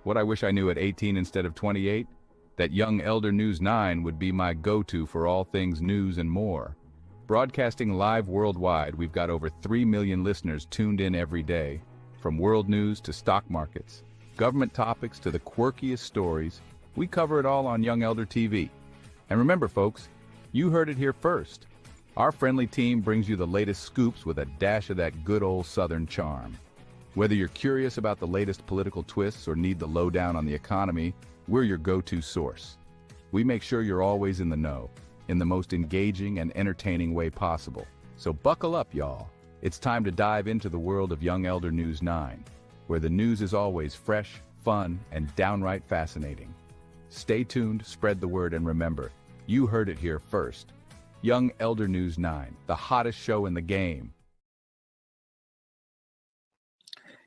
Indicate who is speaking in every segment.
Speaker 1: What I wish I knew at 18 instead of 28? That Young Elder News 9 would be my go-to for all things news and more. Broadcasting live worldwide, we've got over 3 million listeners tuned in every day. From world news to stock markets, government topics to the quirkiest stories, we cover it all on Young Elder TV. And remember, folks, you heard it here first. Our friendly team brings you the latest scoops with a dash of that good old Southern charm. Whether you're curious about the latest political twists or need the lowdown on the economy, we're your go-to source. We make sure you're always in the know, in the most engaging and entertaining way possible. So buckle up, y'all. It's time to dive into the world of Young Elder News 9, where the news is always fresh, fun, and downright fascinating. Stay tuned, spread the word, and remember, you heard it here first. Young Elder News 9, the hottest show in the game.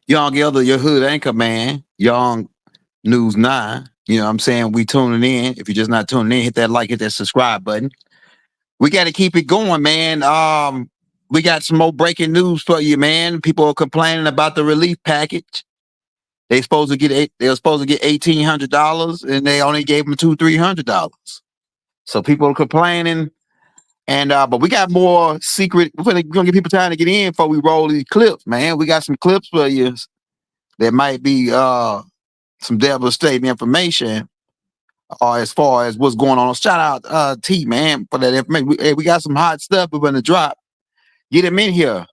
Speaker 2: Young Elder, your hood anchor man, Young News 9. You know what I'm saying? We tuning in. If you're just not tuning in, hit that like, hit that subscribe button. We got to keep it going, man. We got some more breaking news for you, man. People are complaining about the relief package. They were supposed to get $1,800 and they only gave them $200-300. So people are complaining. And but we got more secret. We're gonna give people time to get in before we roll these clips, man. We got some clips for you that might be some devastating information as far as what's going on. Shout out T, man, for that information. We got some hot stuff we're gonna drop. Get him in here.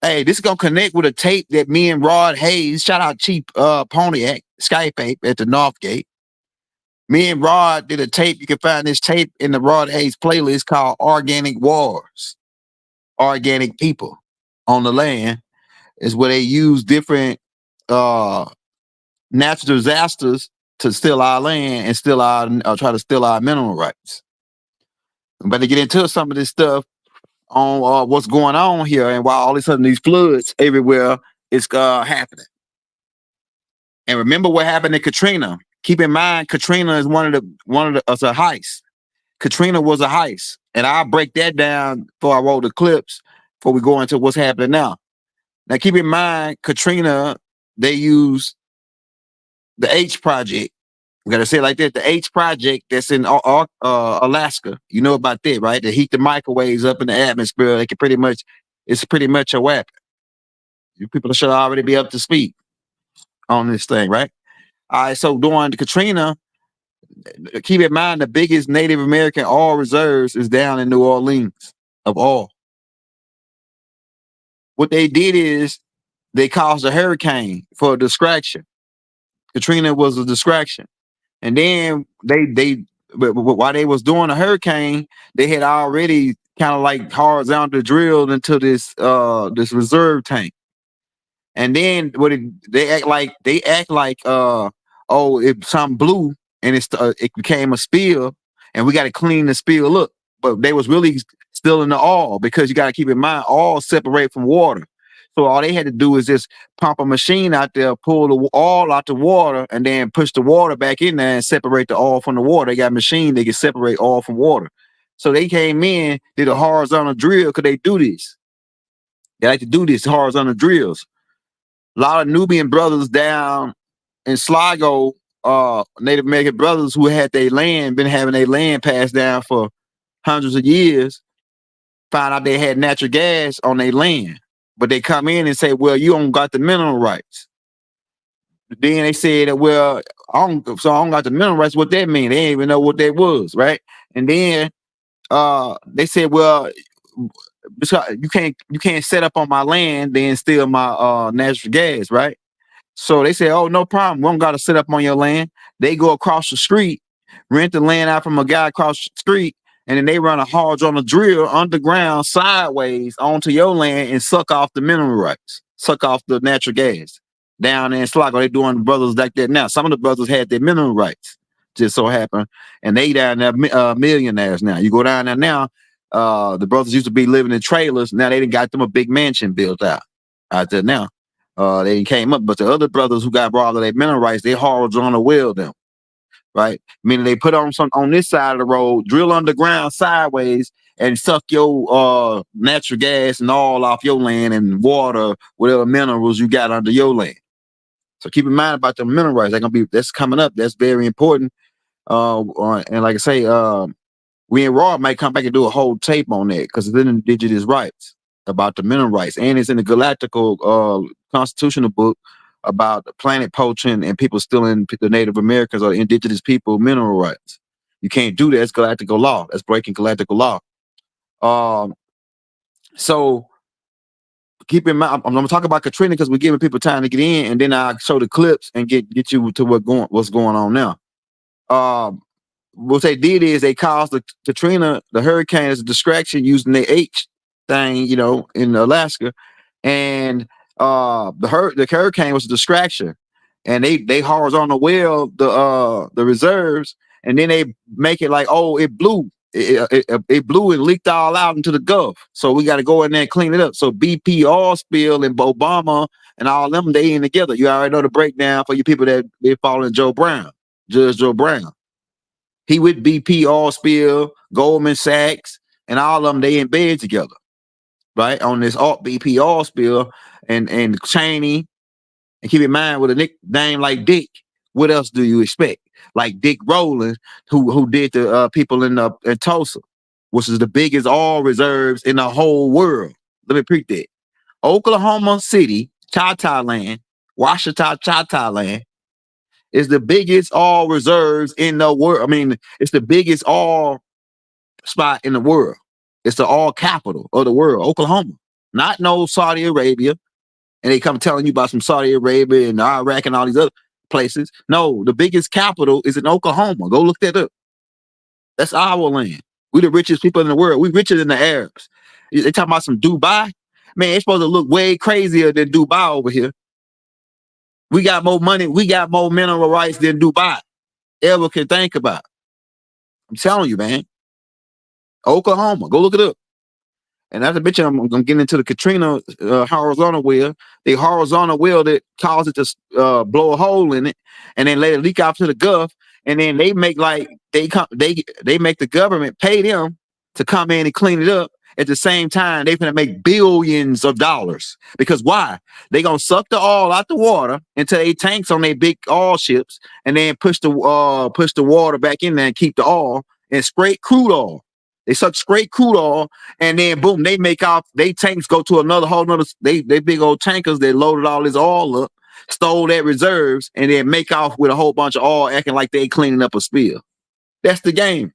Speaker 2: Hey, this is gonna connect with a tape that me and Rod Hayes, shout out Chief Pontiac, Skype at the Northgate. Me and Rod did a tape. You can find this tape in the Rod Hayes playlist called Organic Wars. Organic People on the Land is where they use different natural disasters to steal our land and steal our try to steal our mineral rights. I'm about to get into some of this stuff on what's going on here and why all of a sudden these floods everywhere is happening. And remember what happened to Katrina. Keep in mind, Katrina is one of the a heist. Katrina was a heist, and I'll break that down before I roll the clips. Before we go into what's happening now. Now, keep in mind, Katrina, they used the H project. We gotta say it like that: the H project that's in Alaska. You know about that, right? They heat the microwaves up in the atmosphere. They can it's pretty much a weapon. You people should already be up to speed on this thing, right? All right, so during Katrina, keep in mind the biggest Native American oil reserves is down in New Orleans of oil. What they did is they caused a hurricane for a distraction. Katrina was a distraction. And then while they was doing a hurricane, they had already kind of like horizontal drilled into this reserve tank. And then they act like if something blew and it became a spill and we got to clean the spill up. But they was really still in the oil because you got to keep in mind oil separate from water. So all they had to do is just pump a machine out there, pull the oil out the water, and then push the water back in there and separate the oil from the water. They got a machine that can separate oil from water. So they came in, did a horizontal drill because they do this. They like to do this horizontal drills. A lot of Nubian brothers down in Sligo, Native American brothers who had their land, been having their land passed down for hundreds of years, found out they had natural gas on their land. But they come in and say, well, you don't got the mineral rights. Then they said, well, I don't got the mineral rights. What that mean? They didn't even know what that was, right? And then they said, well, you can't set up on my land, then steal my natural gas, right? So they say, oh, no problem. We don't got to set up on your land. They go across the street, rent the land out from a guy across the street, and then they run a horizontal drill underground sideways onto your land and suck off the mineral rights, suck off the natural gas down there in Sligo. They doing brothers like that now. Some of the brothers had their mineral rights, just so happened, and they down there millionaires now. You go down there now, the brothers used to be living in trailers. Now they done got them a big mansion built out there now. They came up, but the other brothers who got robbed of their mineral rights, they horizontal well them. Right? Meaning they put on this side of the road, drill underground sideways, and suck your natural gas and all off your land and water, whatever minerals you got under your land. So keep in mind about the mineral rights. That's coming up. That's very important. And like I say, we and Raw might come back and do a whole tape on that because it's in indigenous rights about the mineral rights, and it's in the galactical constitutional book about planet poaching and people stealing the Native Americans or indigenous people mineral rights. You can't do that. It's galactical law. That's breaking galactical law. So keep in mind, I'm gonna talk about Katrina because we're giving people time to get in, and then I'll show the clips and get you to what's going on now. What they did is they caused the Katrina, the hurricane, as a distraction using the H thing, in Alaska, and the hurricane was a distraction, and they horizontal well the reserves, and then they make it like, oh, it blew. It blew and leaked all out into the Gulf. So we got to go in there and clean it up. So BP oil spill and Obama and all them, they in together. You already know the breakdown for you people that they following Judge Joe Brown. He with BP oil spill, Goldman Sachs, and all of them, they in bed together, right? On this BP oil spill and Cheney. And keep in mind, with a nickname like Dick, what else do you expect? Like Dick Rowland, who did the people in Tulsa, which is the biggest oil reserves in the whole world. Let me repeat that. Oklahoma City, Choctaw Land, Washita Choctaw Land, is the biggest oil reserves in the world. I mean, it's the biggest oil spot in the world. It's the oil capital of the world, Oklahoma. Not no Saudi Arabia. And they come telling you about some Saudi Arabia and Iraq and all these other places. No, the biggest capital is in Oklahoma. Go look that up. That's our land. We the richest people in the world. We richer than the Arabs. They talking about some Dubai. Man, it's supposed to look way crazier than Dubai over here. We got more money. We got more mineral rights than Dubai ever can think about. I'm telling you, man. Oklahoma. Go look it up. And as I mentioned, I'm getting into the Katrina horizontal well. The horizontal well that caused it to blow a hole in it, and then let it leak out to the Gulf. And then they make they make the government pay them to come in and clean it up. At the same time, they're gonna make billions of dollars. Because why? They gonna suck the oil out the water into their tanks on their big oil ships, and then push the water back in there and keep the oil and scrape crude oil. They suck straight crude oil, and then boom, they make off. They tanks go to they big old tankers that loaded all this oil up, stole their reserves, and then make off with a whole bunch of oil, acting like they cleaning up a spill. That's the game.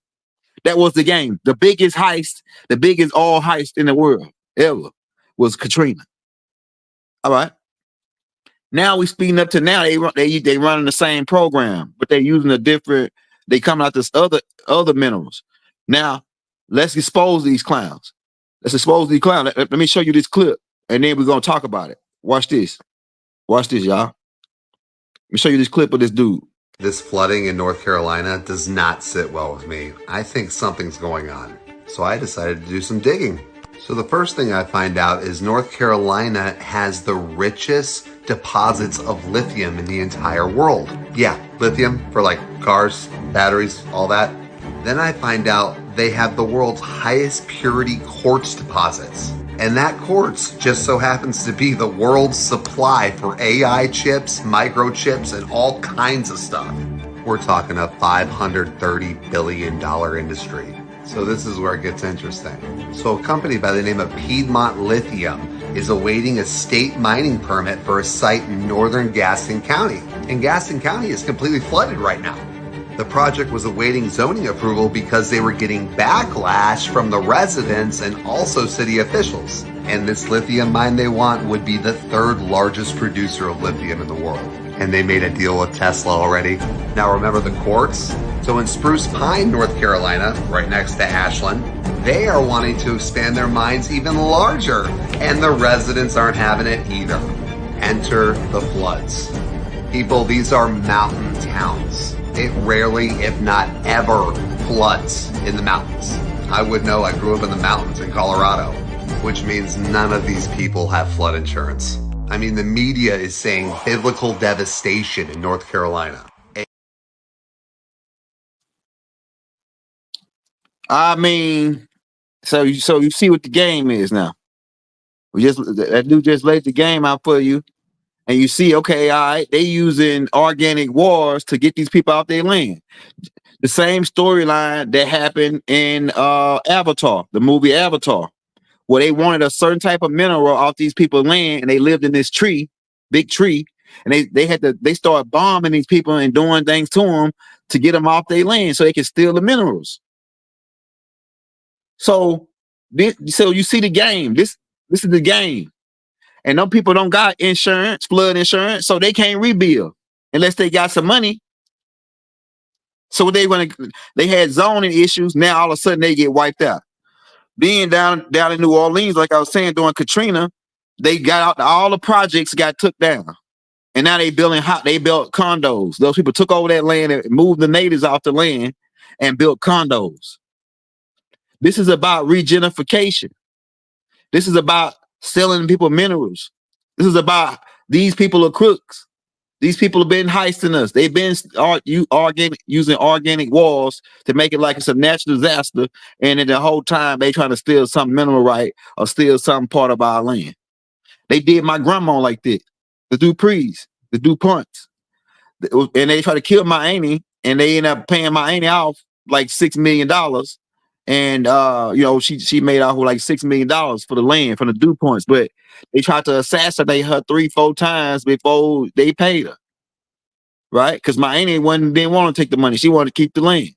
Speaker 2: That was the game. The biggest heist, the biggest oil heist in the world ever was Katrina. All right. Now we speeding up to now. They running the same program, but they're using a different. They coming out this other minerals. Now let's expose these clowns. Let me show you this clip, and then we're gonna talk about it. Watch this. Watch this, y'all. Let me show you this clip of this dude.
Speaker 3: This flooding in North Carolina does not sit well with me. I think something's going on. So I decided to do some digging. So the first thing I find out is North Carolina has the richest deposits of lithium in the entire world. Yeah, lithium for like cars, batteries, all that. Then I find out they have the world's highest purity quartz deposits. And that quartz just so happens to be the world's supply for AI chips, microchips, and all kinds of stuff. We're talking a $530 billion industry. So this is where it gets interesting. So a company by the name of Piedmont Lithium is awaiting a state mining permit for a site in northern Gaston County. And Gaston County is completely flooded right now. The project was awaiting zoning approval because they were getting backlash from the residents and also city officials. And this lithium mine they want would be the third largest producer of lithium in the world. And they made a deal with Tesla already. Now remember the quartz? So in Spruce Pine, North Carolina, right next to Ashland, they are wanting to expand their mines even larger. And the residents aren't having it either. Enter the floods. People, these are mountain towns. It rarely, if not ever, floods in the mountains. I would know, I grew up in the mountains in Colorado, which means none of these people have flood insurance. I mean, the media is saying biblical devastation in North Carolina.
Speaker 2: I mean, so you see what the game is now. That dude just laid the game out for you. And you see, okay, all right, they using organic wars to get these people off their land. The same storyline that happened in Avatar, the movie Avatar, where they wanted a certain type of mineral off these people's land, and they lived in this tree, big tree, and they started bombing these people and doing things to them to get them off their land so they can steal the minerals. So you see the game. This is the game. And them people don't got insurance, flood insurance, so they can't rebuild unless they got some money. So they had zoning issues. Now all of a sudden they get wiped out. Being down in New Orleans, like I was saying, during Katrina, they got out, all the projects got took down. And now they built condos. Those people took over that land and moved the natives off the land and built condos. This is about regentrification. This is about selling people minerals. This is about these people are crooks. These people have been heisting us. They've been using organic walls to make it like it's a natural disaster. And then the whole time they trying to steal some mineral right or steal some part of our land. They did my grandma like that. The Duprees, the DuPonts. And they try to kill my auntie, and they end up paying my auntie off like $6 million. And she made off with like $6 million for the land from the DuPonts, but they tried to assassinate her 3-4 times before they paid her. Right? Because my auntie didn't want to take the money. She wanted to keep the land.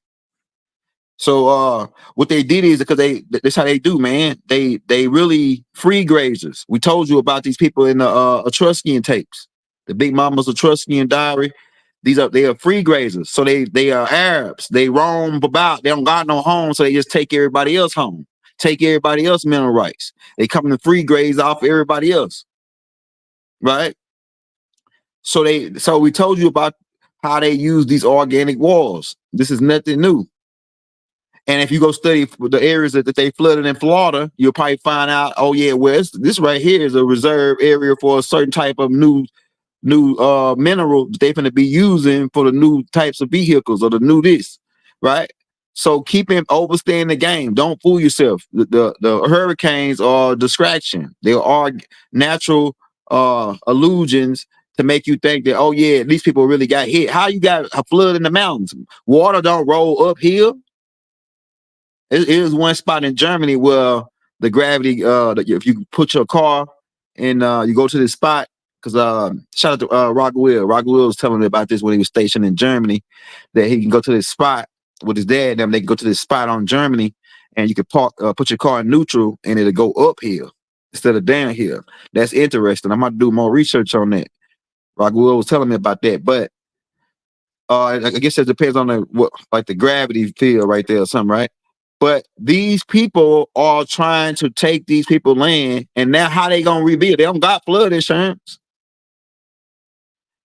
Speaker 2: So what they did is, because that's how they do, man. They really free grazers. We told you about these people in the Etruscan tapes, the Big Mamas Etruscan diary. They are free grazers. So they are Arabs. They roam about. They don't got no home, so they just take everybody else home, take everybody else mineral rights. They come to free graze off everybody else, right? So we told you about how they use these organic walls. This is nothing new. And if you go study the areas that they flooded in Florida, you'll probably find out, oh yeah, well, this right here is a reserve area for a certain type of new mineral they're going to be using for the new types of vehicles or the new this, right? So overstaying the game. Don't fool yourself. The hurricanes are a distraction. They are natural illusions to make you think that, oh yeah, these people really got hit. How you got a flood in the mountains? Water don't roll uphill. It is one spot in Germany where the gravity, if you put your car and you go to this spot, because shout out to Rock Will. Rock Will was telling me about this when he was stationed in Germany, that he can go to this spot with his dad. They can go to this spot on Germany, and you can put your car in neutral, and it'll go uphill instead of downhill. That's interesting. I'm about to do more research on that. Rock Will was telling me about that, but I guess it depends on the gravity field right there or something, right? But these people are trying to take these people's land, and now how they gonna rebuild? They don't got flood insurance.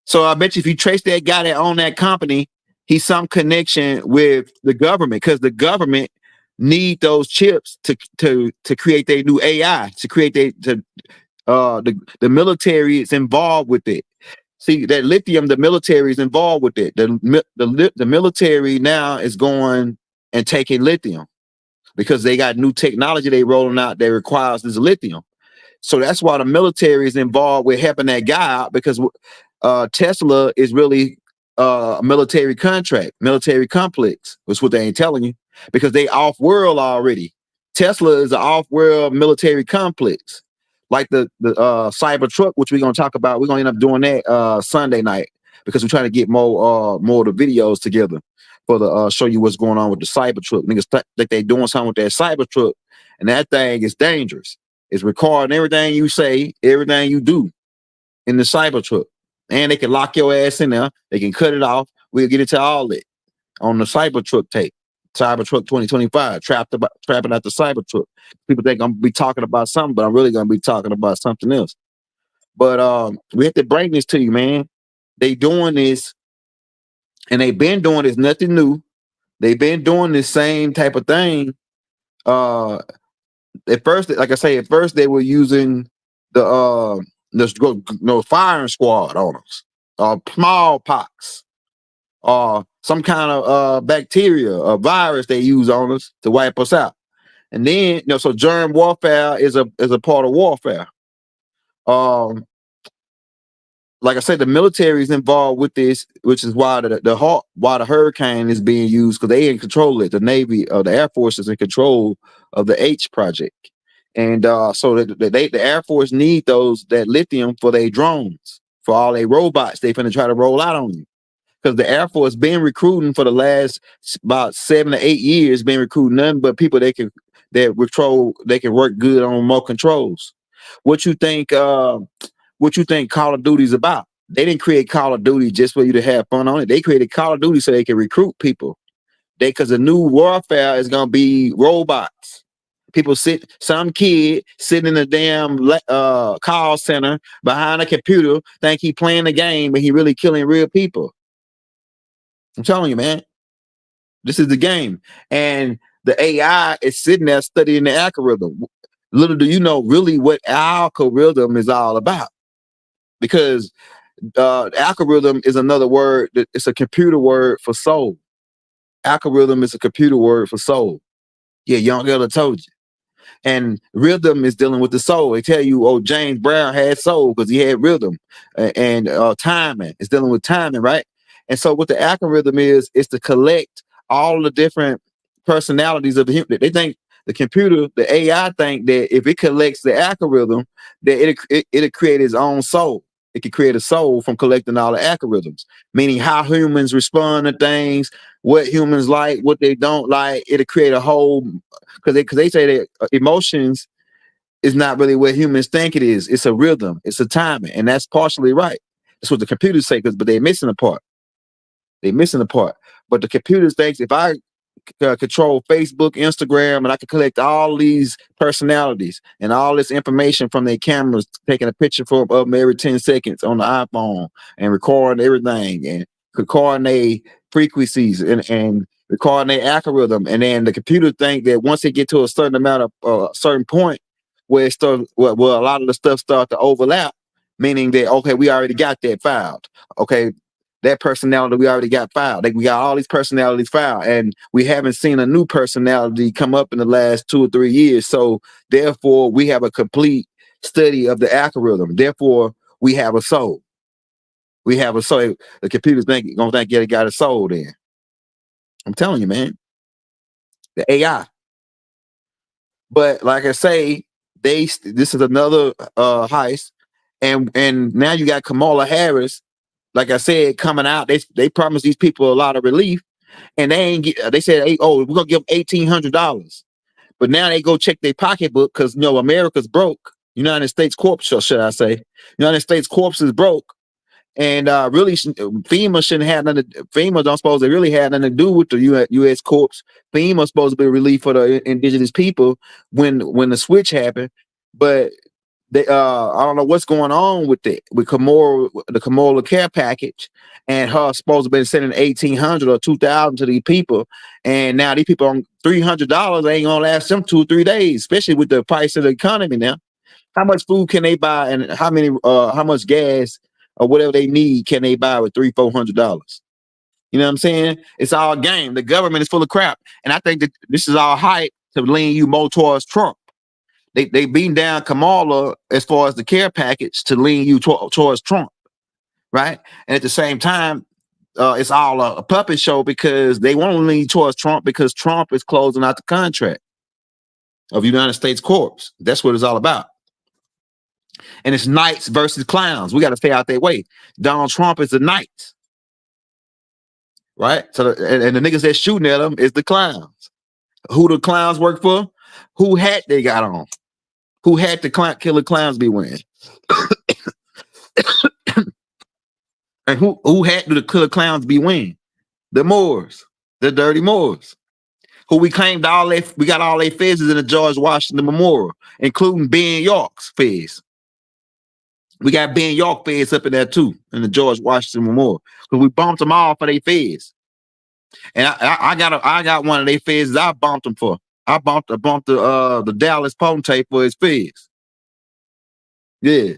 Speaker 2: So I bet you if you trace that guy that owned that company, he's some connection with the government, because the government need those chips to create their new AI, to create the military is involved with it. See, that lithium, the military is involved with it. The military now is going and taking lithium, because they got new technology they rolling out that requires this lithium. So that's why the military is involved with helping that guy out, because Tesla is really a military contract, military complex. That's what they ain't telling you, because they off-world already. Tesla is an off-world military complex. Like the Cybertruck, which we're going to talk about. We're going to end up doing that Sunday night, because we're trying to get more of the videos together for the show you what's going on with the Cybertruck. Niggas think they doing something with that Cybertruck, and that thing is dangerous. It's recording everything you say, everything you do in the Cybertruck. And they can lock your ass in there. They can cut it off. We'll get into all that on the Cybertruck tape. Cybertruck 2025, trapping out the Cybertruck. People think I'm gonna be talking about something, but I'm really gonna be talking about something else. But we have to bring this to you, man. They doing this, and they've been doing this, nothing new. They've been doing this same type of thing. At first, like I say, they were using the firing squad on us, smallpox, some kind of bacteria or virus they use on us to wipe us out. And then, so germ warfare is a part of warfare. like I said, the military is involved with this, which is why why the hurricane is being used, because they in control of it. The Navy or the Air Force is in control of the H project, and so the Air Force need that lithium for their drones, for all their robots they finna try to roll out on you. Because the Air Force been recruiting for the last about 7 to 8 years, been recruiting nothing but people they can work good on remote controls. What you think? What you think Call of Duty's about? They didn't create Call of Duty just for you to have fun on it. They created Call of Duty so they can recruit people. Because the new warfare is gonna be robots. Some kid sitting in a damn call center behind a computer, think he playing the game, but he really killing real people. I'm telling you, man, this is the game. And the AI is sitting there studying the algorithm. Little do you know really what algorithm is all about. Because algorithm is another word. It's a computer word for soul. Algorithm is a computer word for soul. Yeah, Young Elder told you. And rhythm is dealing with the soul. They tell you, oh, James Brown had soul because he had rhythm. And timing is dealing with timing, right? And so what the algorithm is to collect all the different personalities of the human. They think the computer, the AI think that if it collects the algorithm, that it'll create its own soul. It can create a soul from collecting all the algorithms, meaning how humans respond to things, what humans like, what they don't like. It'll create a whole, because they say that emotions is not really what humans think it is. It's a rhythm, it's a timing, and that's partially right. That's what the computers say, but they're missing a part. They're missing a part. But the computers thinks if I control Facebook, Instagram, and I can collect all these personalities and all this information from their cameras, taking a picture of them every 10 seconds on the iPhone and recording everything and recording their frequencies and recording their algorithm. And then the computer think that once they get to a certain amount of certain point where it starts, well, a lot of the stuff start to overlap, meaning that, okay, we already got that filed. Okay, that personality we already got filed. Like we got all these personalities filed, and we haven't seen a new personality come up in the last 2 or 3 years. So therefore, we have a complete study of the algorithm. Therefore, we have a soul. We have a soul. The computer's gonna think it got a soul. Then I'm telling you, man, the AI. But like I say, this is another heist, and now you got Kamala Harris. Like I said, coming out, they promised these people a lot of relief, and they ain't get. They said, "Hey, oh, we're gonna give them $1,800," but now they go check their pocketbook because America's broke. United States corpse, should I say? United States corpse is broke, and really, FEMA shouldn't have nothing. FEMA don't suppose they really had nothing to do with the U.S. corpse. FEMA supposed to be relief for the indigenous people when the switch happened, but they I don't know what's going on with it with the Kamala care package, and her supposed to be sending 1,800 or 2,000 to these people, and now these people on $300 ain't gonna last them 2 or 3 days, especially with the price of the economy now. How much food can they buy, and how much gas or whatever they need can they buy with $300-400? You know what I'm saying? It's all game. The government is full of crap, and I think that this is all hype to lean you more towards Trump. They beating down Kamala as far as the care package to lean you towards Trump, right? And at the same time, it's all a puppet show because they want to lean towards Trump because Trump is closing out the contract of United States corpse. That's what it's all about. And it's knights versus clowns. We got to stay out their way. Donald Trump is the knight, right? So and the niggas that's shooting at them is the clowns. Who the clowns work for? Who hat they got on? Who had the killer clowns be wearing? And who had the killer clowns be wearing? The Moors, the dirty Moors, who we got all their fezzes in the George Washington Memorial, including Ben York's fez. We got Ben York fez up in there too, in the George Washington Memorial, because we bumped them all for their fez. And I got one of their fezzes I bumped them for. I bumped the Dallas potentate for his fez. Yeah,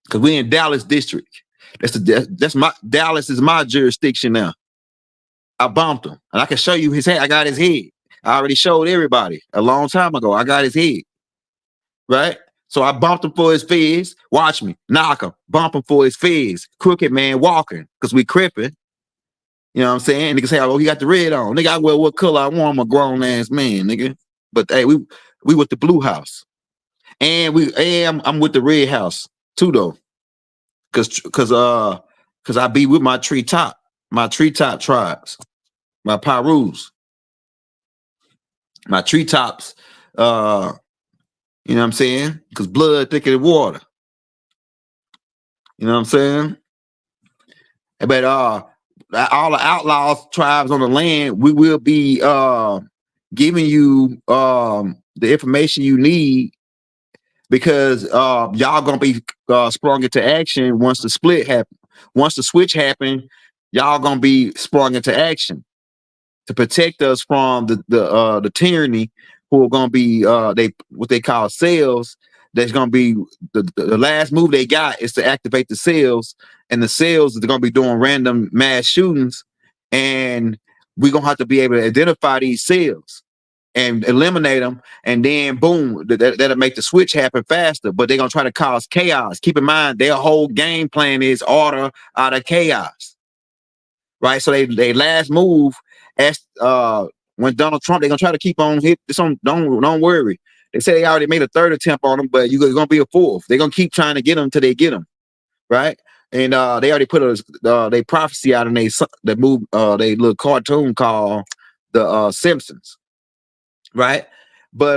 Speaker 2: because we in Dallas district. That's my Dallas is my jurisdiction now. I bumped him, and I can show you his head. I got his head. I already showed everybody a long time ago. I got his head, right? So I bumped him for his fizz. Watch me. Knock him. Bump him for his fizz. Crooked man walking. Because we crippin'. You know what I'm saying? Niggas say, oh, he got the red on. Nigga, I wear what color I want. I'm a grown ass man, nigga. But hey, we with the blue house. And I'm with the red house too though. Cause I be with my treetop tribes, my Pirus, my treetops, you know what I'm saying? Cause blood thicker than water. You know what I'm saying? But all the outlaws tribes on the land, we will be giving you the information you need, because y'all gonna be sprung into action once the split happen. Once the switch happen, y'all gonna be sprung into action to protect us from the tyranny, who are gonna be what they call cells. That's gonna be the last move they got is to activate the cells, and the cells are gonna be doing random mass shootings, and we're gonna have to be able to identify these cells and eliminate them, and then boom, that'll make the switch happen faster. But they're gonna try to cause chaos. Keep in mind, their whole game plan is order out of chaos, right? So they last move as when Donald Trump, they're gonna try to keep on hit this on. Don't worry. They say they already made a third attempt on them, but you're gonna be a fourth. They're gonna keep trying to get them till they get them, right? And they already put they prophecy out in they little cartoon called the Simpsons. Right, but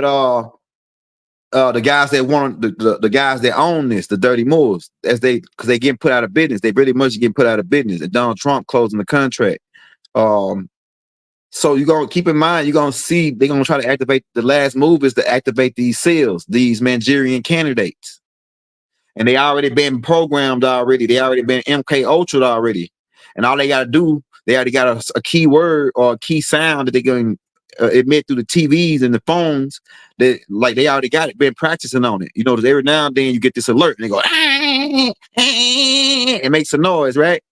Speaker 2: the guys that want the guys that own this, the dirty moors, because they getting put out of business. They really much getting put out of business. And Donald Trump closing the contract. So you're gonna keep in mind, you're gonna see they're gonna try to activate. The last move is to activate these cells, these Manchurian candidates, and they already been programmed already. They already been MK Ultra already, and all they gotta do, they already got a key word or a key sound that they're going emit through the TVs and the phones, that like they already got it, been practicing on it. You know, every now and then you get this alert and they go, it makes a noise, right?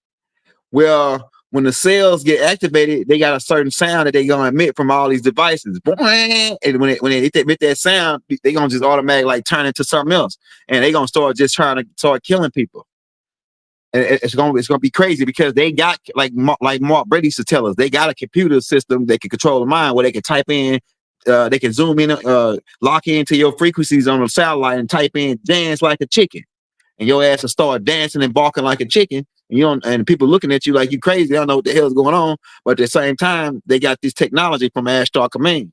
Speaker 2: Well, when the cells get activated, they got a certain sound that they gonna emit from all these devices. And when they emit that sound, they gonna just automatically like turn into something else, and they gonna start just trying to start killing people. And it's gonna be crazy, because they got like Mark Brady used to tell us, they got a computer system that can control the mind, where they can type in, they can zoom in, lock into your frequencies on the satellite and type in "dance like a chicken," and your ass will start dancing and barking like a chicken. And people looking at you like you crazy. I don't know what the hell's going on, but at the same time, they got this technology from Ashtar Command.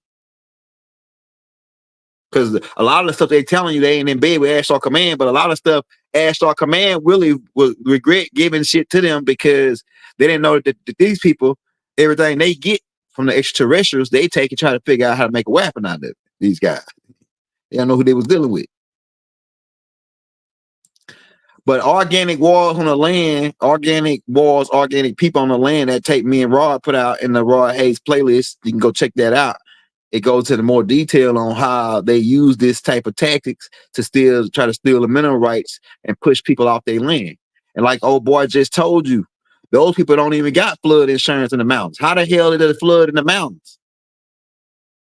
Speaker 2: Because a lot of the stuff they're telling you, they ain't in bed with Ashtar Command, but a lot of stuff Ashtar Command really would regret giving shit to them, because they didn't know that these people, everything they get from the extraterrestrials, they take and try to figure out how to make a weapon out of it. These guys, they don't know who they was dealing with. But organic wars on the land, organic wars, organic people on the land, that tape me and Rod put out in the Rod Hayes playlist. You can go check that out. It goes to the more detail on how they use this type of tactics to try to steal the mineral rights and push people off their land. And like old boy just told you, those people don't even got flood insurance in the mountains. How the hell did it flood in the mountains?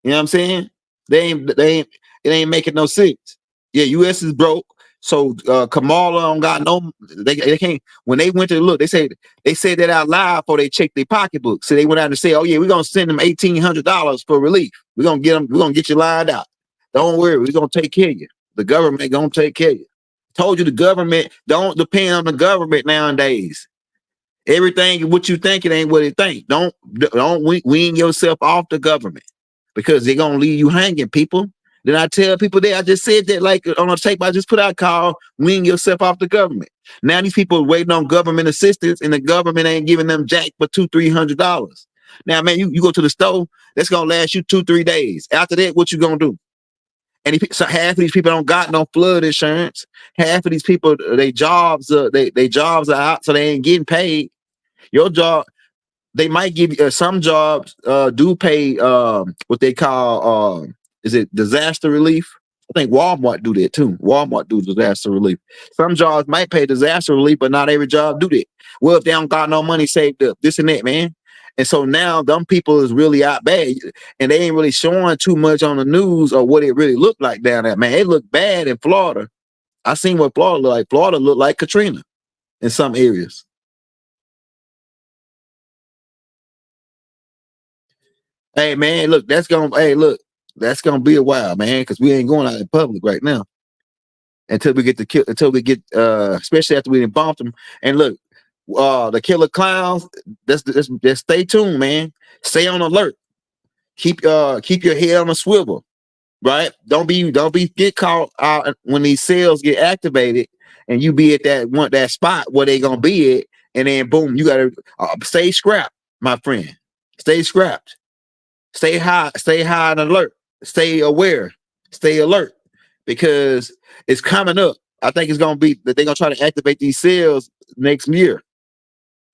Speaker 2: You know what I'm saying? It ain't making no sense. Yeah, U.S. is broke. So Kamala don't got no. They can't. When they went to look, they said that out loud before they checked their pocketbook. So they went out and said, "Oh yeah, we're gonna send them $1,800 for relief. We're gonna get them. We're gonna get you lined out. Don't worry, we're gonna take care of you. The government gonna take care of you." Told you the government, don't depend on the government nowadays. Everything what you think, it ain't what it think. Don't wean yourself off the government, because they're gonna leave you hanging, people. Then I tell people that I just said that like on a tape I just put out called "Wean Yourself Off the Government." Now these people are waiting on government assistance, and the government ain't giving them jack for $200-300. Now, man, you go to the store, that's gonna last you 2-3 days. After that, what you gonna do? And so half of these people don't got no flood insurance. Half of these people, they jobs are out, so they ain't getting paid. Your job, they might give you some jobs do pay what they call is it disaster relief? I think Walmart do that too. Walmart do disaster relief. Some jobs might pay disaster relief, but not every job do that. Well, if they don't got no money saved up, this and that, man. And so now them people is really out bad, and they ain't really showing too much on the news or what it really looked like down there. Man, it looked bad in Florida. I seen what Florida looked like. Florida looked like Katrina in some areas. Hey man, look, that's gonna be a while, man, because we ain't going out in public right now until we get the kill, until we get especially after we done bumped them. And look, the killer clowns, just stay tuned, man. Stay on alert. Keep your head on a swivel, right? Don't get caught out when these cells get activated and you be at that spot where they gonna be at, and then boom, you gotta stay scrapped, my friend. Stay scrapped. Stay high and alert. Stay aware. Stay alert, because it's coming up. I think it's gonna be that they're gonna try to activate these cells next year,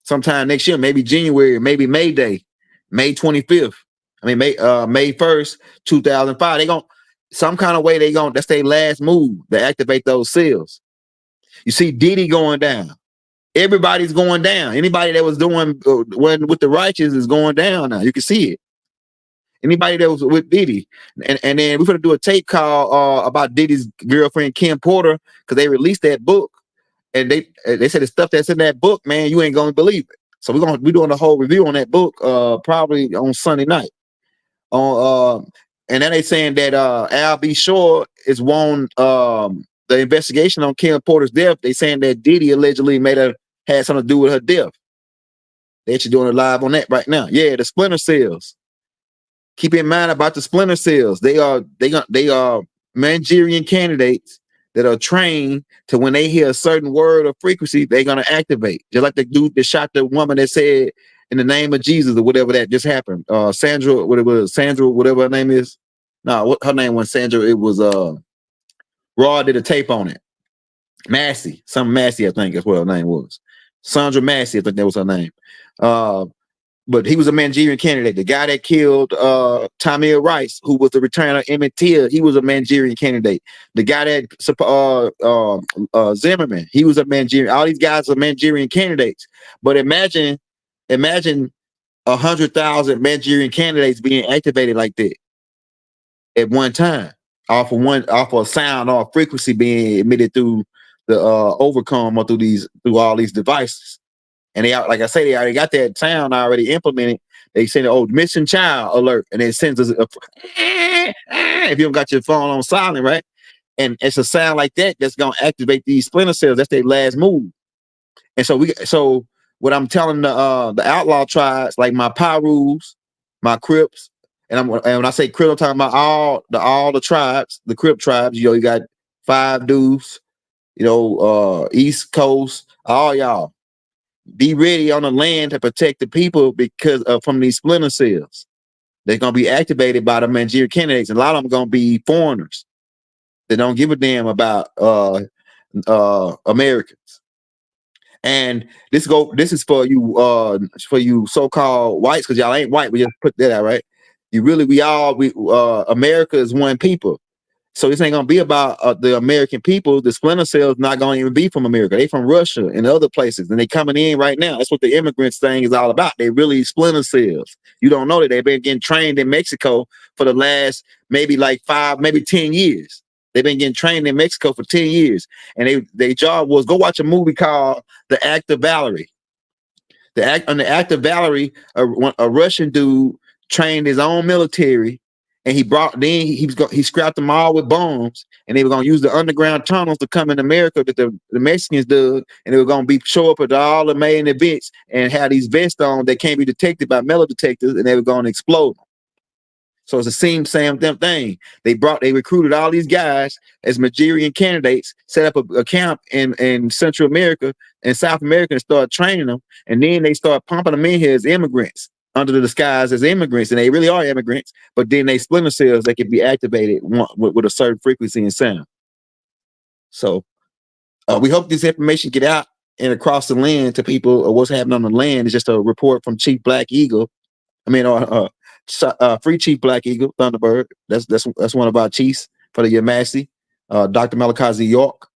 Speaker 2: sometime next year, maybe January, maybe May Day, May 25th. I mean May 1st, 2005. They gonna some kind of way that's their last move to activate those cells. You see Diddy going down. Everybody's going down. Anybody that was doing with the righteous is going down now. You can see it. Anybody that was with Diddy, and then we're gonna do a tape call about Diddy's girlfriend Kim Porter, because they released that book, and they said the stuff that's in that book, man, you ain't gonna believe it. So we're doing a whole review on that book, probably on Sunday night. And then they saying that Al B. Shore is won the investigation on Kim Porter's death. They saying that Diddy allegedly had something to do with her death. They actually doing it live on that right now. Yeah, the splinter cells. Keep in mind about the splinter cells. They are Manchurian candidates that are trained to, when they hear a certain word or frequency, they're gonna activate. Just like the dude that shot the woman that said in the name of Jesus or whatever that just happened. Sandra, whatever her name is. No, what her name was Sandra. It was Raw did a tape on it. Massey, I think is what her name was. Sandra Massey, I think that was her name. But he was a Manchurian candidate. The guy that killed Tamir Rice, who was the returner Emmett Till, he was a Manchurian candidate. The guy that Zimmerman, he was a Manchurian. All these guys are Manchurian candidates. But imagine 100,000 Manchurian candidates being activated like that at one time, off of a sound or frequency being emitted through the overcome or through all these devices. And they, like I say, they already got that sound already implemented. They send missing child alert, and it sends us if you don't got your phone on silent, right? And it's a sound like that that's gonna activate these splinter cells. That's their last move. And so what I'm telling the outlaw tribes, like my Pyrus, my Crips, and when I say Crip, I'm talking about all the tribes, the Crip tribes. You got 5 Deuce, East Coast, all y'all. Be ready on the land to protect the people because from these splinter cells. They're gonna be activated by the Manchurian candidates, and a lot of them are gonna be foreigners that don't give a damn about Americans. And this is for you so-called whites, because y'all ain't white. We just put that out, right? America is one people. So this ain't gonna be about the American people. The splinter cells not gonna even be from America. They from Russia and other places, and they coming in right now. That's what the immigrants thing is all about. They really splinter cells. You don't know that they've been getting trained in Mexico for the last maybe like 5, maybe 10 years. They've been getting trained in Mexico for 10 years, and their job was go watch a movie called The Act of Valerie. On the Act of Valerie, a Russian dude trained his own military. And he scrapped them all with bombs, and they were gonna use the underground tunnels to come in America that the Mexicans dug, and they were gonna show up at all the main events and have these vests on that can't be detected by metal detectors, and they were gonna explode them. So it's the same thing. They recruited all these guys as Manchurian candidates, set up a camp in Central America and South America, and started training them, and then they start pumping them in here as immigrants, under the disguise as immigrants, and they really are immigrants, but then they splinter cells that can be activated with a certain frequency and sound. So we hope this information get out and across the land to people of what's happening on the land. It's just a report from Chief Black Eagle. Free Chief Black Eagle, Thunderbird. That's one of our chiefs for the Yamasi, Dr. Malachi Z York,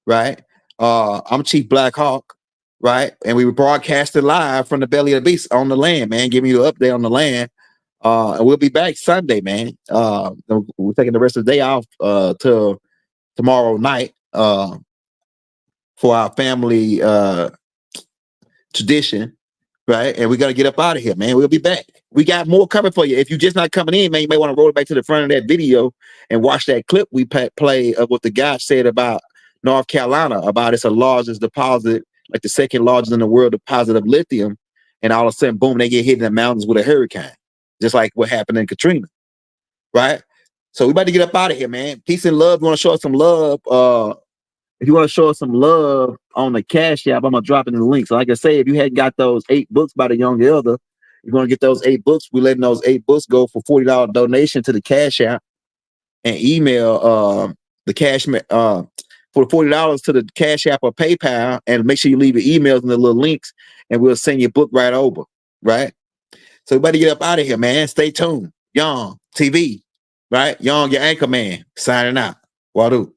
Speaker 2: right? I'm Chief Black Hawk. right? And we were broadcasted live from the belly of the beast on the land, man, giving you an update on the land. And we'll be back Sunday, man. We're taking the rest of the day off till tomorrow night for our family tradition, right? And we're gonna get up out of here, man. We'll be back. We got more coming for you. If you're just not coming in, man, you may want to roll it back to the front of that video and watch that clip we play of what the guy said about North Carolina, about it's the largest deposit, like the second largest in the world deposit of lithium, and all of a sudden, boom, they get hit in the mountains with a hurricane, just like what happened in Katrina, right? So we about to get up out of here, man. Peace and love. You want to show us some love? If you want to show us some love on the Cash App, I'm gonna drop it in the link. So like I say, if you hadn't got those 8 books by the young elder, you're gonna get those 8 books. We're letting those 8 books go for $40 donation to the Cash App, and email the cash for the $40 to the Cash App or PayPal, and make sure you leave your emails in the little links, and we'll send your book right over. Right. So we better get up out of here, man. Stay tuned. Young TV, right? Young, your anchor man, signing out. Wadu.